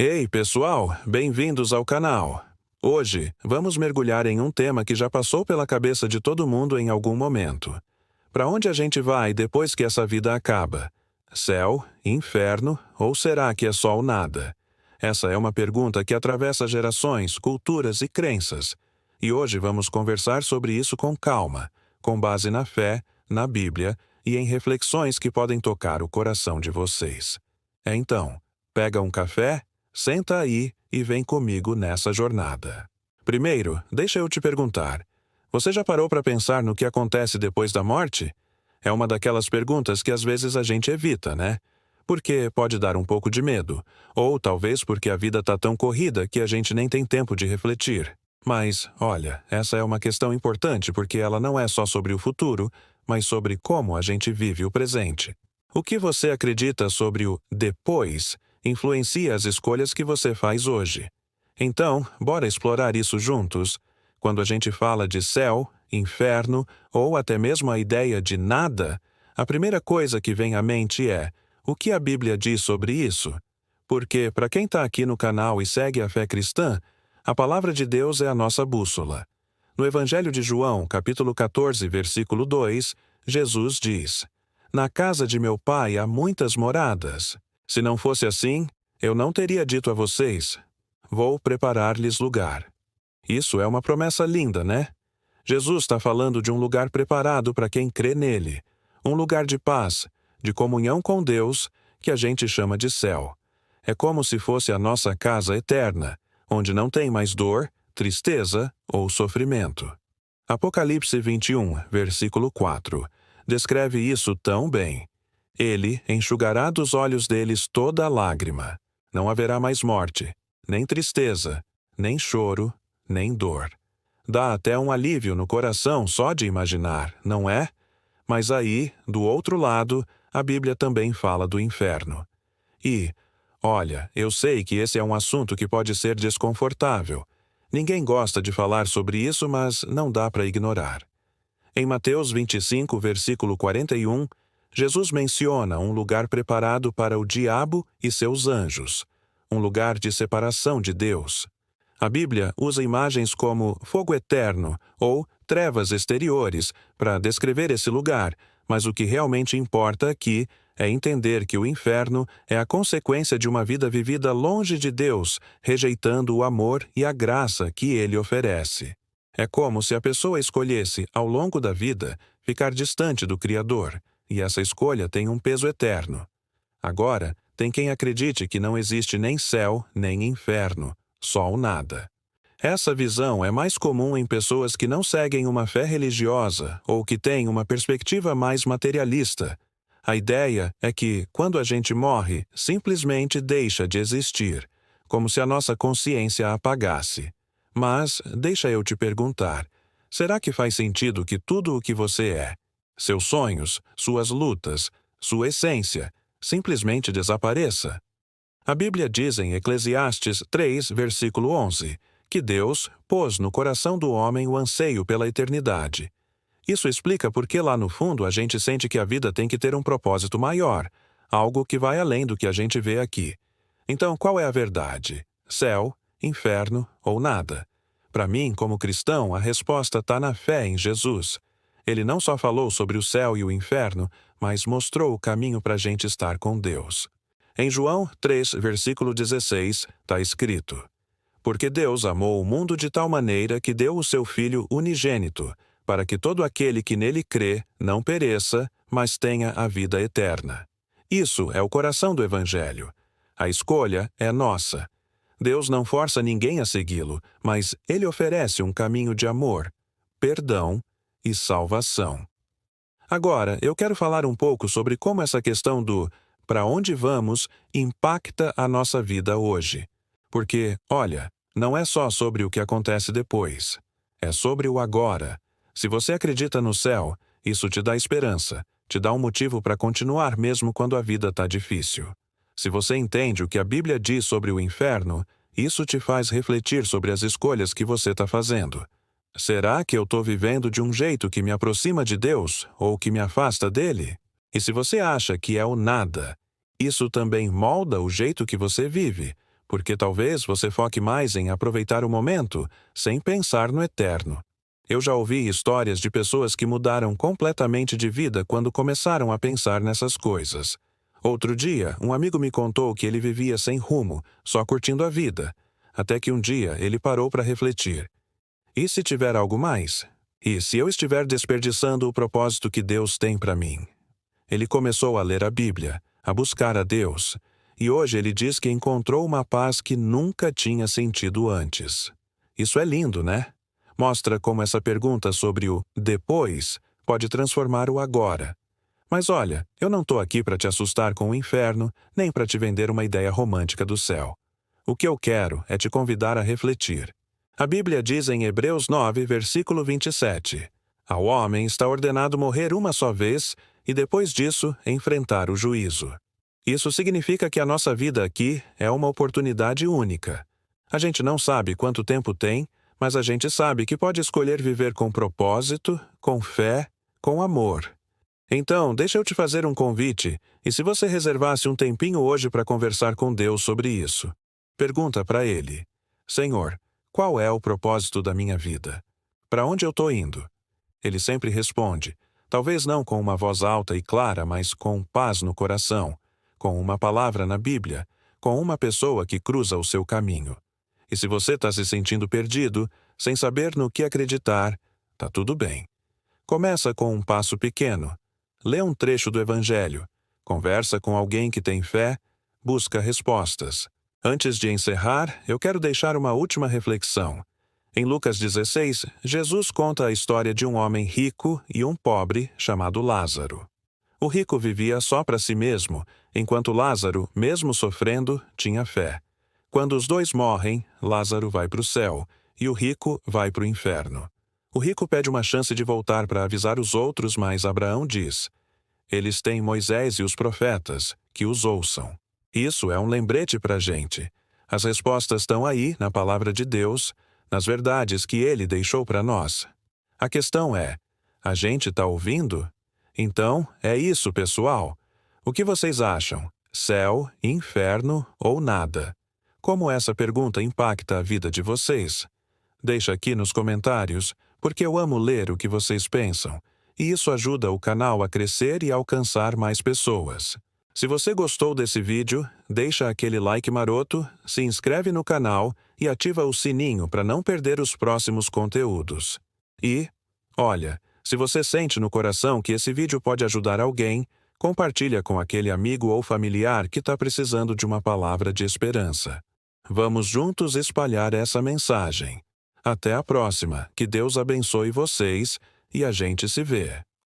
Ei, pessoal, bem-vindos ao canal. Hoje, vamos mergulhar em um tema que já passou pela cabeça de todo mundo em algum momento. Para onde a gente vai depois que essa vida acaba? Céu, inferno ou será que é só o nada? Essa é uma pergunta que atravessa gerações, culturas e crenças. E hoje vamos conversar sobre isso com calma, com base na fé, na Bíblia e em reflexões que podem tocar o coração de vocês. Então, pega um café, senta aí e vem comigo nessa jornada. Primeiro, deixa eu te perguntar: você já parou para pensar no que acontece depois da morte? É uma daquelas perguntas que às vezes a gente evita, né? Porque pode dar um pouco de medo, ou talvez porque a vida está tão corrida que a gente nem tem tempo de refletir. Mas, olha, essa é uma questão importante porque ela não é só sobre o futuro, mas sobre como a gente vive o presente. O que você acredita sobre o depois influencia as escolhas que você faz hoje. Então, bora explorar isso juntos? Quando a gente fala de céu, inferno ou até mesmo a ideia de nada, a primeira coisa que vem à mente é: o que a Bíblia diz sobre isso? Porque, para quem está aqui no canal e segue a fé cristã, a palavra de Deus é a nossa bússola. No Evangelho de João, capítulo 14, versículo 2, Jesus diz: "Na casa de meu pai há muitas moradas. Se não fosse assim, eu não teria dito a vocês: vou preparar-lhes lugar." Isso é uma promessa linda, né? Jesus está falando de um lugar preparado para quem crê nele. Um lugar de paz, de comunhão com Deus, que a gente chama de céu. É como se fosse a nossa casa eterna, onde não tem mais dor, tristeza ou sofrimento. Apocalipse 21, versículo 4, descreve isso tão bem. Ele enxugará dos olhos deles toda lágrima. Não haverá mais morte, nem tristeza, nem choro, nem dor. Dá até um alívio no coração só de imaginar, não é? Mas aí, do outro lado, a Bíblia também fala do inferno. E, olha, eu sei que esse é um assunto que pode ser desconfortável. Ninguém gosta de falar sobre isso, mas não dá para ignorar. Em Mateus 25, versículo 41, Jesus menciona um lugar preparado para o diabo e seus anjos, um lugar de separação de Deus. A Bíblia usa imagens como fogo eterno ou trevas exteriores para descrever esse lugar, mas o que realmente importa aqui é entender que o inferno é a consequência de uma vida vivida longe de Deus, rejeitando o amor e a graça que Ele oferece. É como se a pessoa escolhesse, ao longo da vida, ficar distante do Criador, e essa escolha tem um peso eterno. Agora, tem quem acredite que não existe nem céu nem inferno, só o nada. Essa visão é mais comum em pessoas que não seguem uma fé religiosa ou que têm uma perspectiva mais materialista. A ideia é que, quando a gente morre, simplesmente deixa de existir, como se a nossa consciência apagasse. Mas, deixa eu te perguntar, será que faz sentido que tudo o que você é, seus sonhos, suas lutas, sua essência, simplesmente desapareça? A Bíblia diz em Eclesiastes 3, versículo 11, que Deus pôs no coração do homem o anseio pela eternidade. Isso explica por que lá no fundo a gente sente que a vida tem que ter um propósito maior, algo que vai além do que a gente vê aqui. Então, qual é a verdade? Céu, inferno ou nada? Para mim, como cristão, a resposta está na fé em Jesus. Ele não só falou sobre o céu e o inferno, mas mostrou o caminho para a gente estar com Deus. Em João 3, versículo 16, está escrito: "Porque Deus amou o mundo de tal maneira que deu o seu Filho unigênito, para que todo aquele que nele crê não pereça, mas tenha a vida eterna." Isso é o coração do Evangelho. A escolha é nossa. Deus não força ninguém a segui-lo, mas Ele oferece um caminho de amor, perdão e salvação. Agora, eu quero falar um pouco sobre como essa questão do "para onde vamos" impacta a nossa vida hoje. Porque, olha, não é só sobre o que acontece depois. É sobre o agora. Se você acredita no céu, isso te dá esperança, te dá um motivo para continuar mesmo quando a vida está difícil. Se você entende o que a Bíblia diz sobre o inferno, isso te faz refletir sobre as escolhas que você está fazendo. Será que eu estou vivendo de um jeito que me aproxima de Deus ou que me afasta dele? E se você acha que é o nada, isso também molda o jeito que você vive, porque talvez você foque mais em aproveitar o momento, sem pensar no eterno. Eu já ouvi histórias de pessoas que mudaram completamente de vida quando começaram a pensar nessas coisas. Outro dia, um amigo me contou que ele vivia sem rumo, só curtindo a vida, até que um dia ele parou para refletir. E se tiver algo mais? E se eu estiver desperdiçando o propósito que Deus tem para mim? Ele começou a ler a Bíblia, a buscar a Deus, e hoje ele diz que encontrou uma paz que nunca tinha sentido antes. Isso é lindo, né? Mostra como essa pergunta sobre o depois pode transformar o agora. Mas olha, eu não estou aqui para te assustar com o inferno, nem para te vender uma ideia romântica do céu. O que eu quero é te convidar a refletir. A Bíblia diz em Hebreus 9, versículo 27, ao homem está ordenado morrer uma só vez e depois disso enfrentar o juízo. Isso significa que a nossa vida aqui é uma oportunidade única. A gente não sabe quanto tempo tem, mas a gente sabe que pode escolher viver com propósito, com fé, com amor. Então, deixa eu te fazer um convite, e se você reservasse um tempinho hoje para conversar com Deus sobre isso? Pergunta para Ele: Senhor, qual é o propósito da minha vida? Para onde eu estou indo? Ele sempre responde, talvez não com uma voz alta e clara, mas com paz no coração, com uma palavra na Bíblia, com uma pessoa que cruza o seu caminho. E se você está se sentindo perdido, sem saber no que acreditar, tá tudo bem. Começa com um passo pequeno. Lê um trecho do Evangelho. Conversa com alguém que tem fé. Busca respostas. Antes de encerrar, eu quero deixar uma última reflexão. Em Lucas 16, Jesus conta a história de um homem rico e um pobre chamado Lázaro. O rico vivia só para si mesmo, enquanto Lázaro, mesmo sofrendo, tinha fé. Quando os dois morrem, Lázaro vai para o céu e o rico vai para o inferno. O rico pede uma chance de voltar para avisar os outros, mas Abraão diz: eles têm Moisés e os profetas, que os ouçam. Isso é um lembrete para a gente. As respostas estão aí, na palavra de Deus, nas verdades que Ele deixou para nós. A questão é, a gente está ouvindo? Então, é isso, pessoal. O que vocês acham? Céu, inferno ou nada? Como essa pergunta impacta a vida de vocês? Deixa aqui nos comentários, porque eu amo ler o que vocês pensam, e isso ajuda o canal a crescer e alcançar mais pessoas. Se você gostou desse vídeo, deixa aquele like maroto, se inscreve no canal e ativa o sininho para não perder os próximos conteúdos. E, olha, se você sente no coração que esse vídeo pode ajudar alguém, compartilha com aquele amigo ou familiar que está precisando de uma palavra de esperança. Vamos juntos espalhar essa mensagem. Até a próxima, que Deus abençoe vocês e a gente se vê.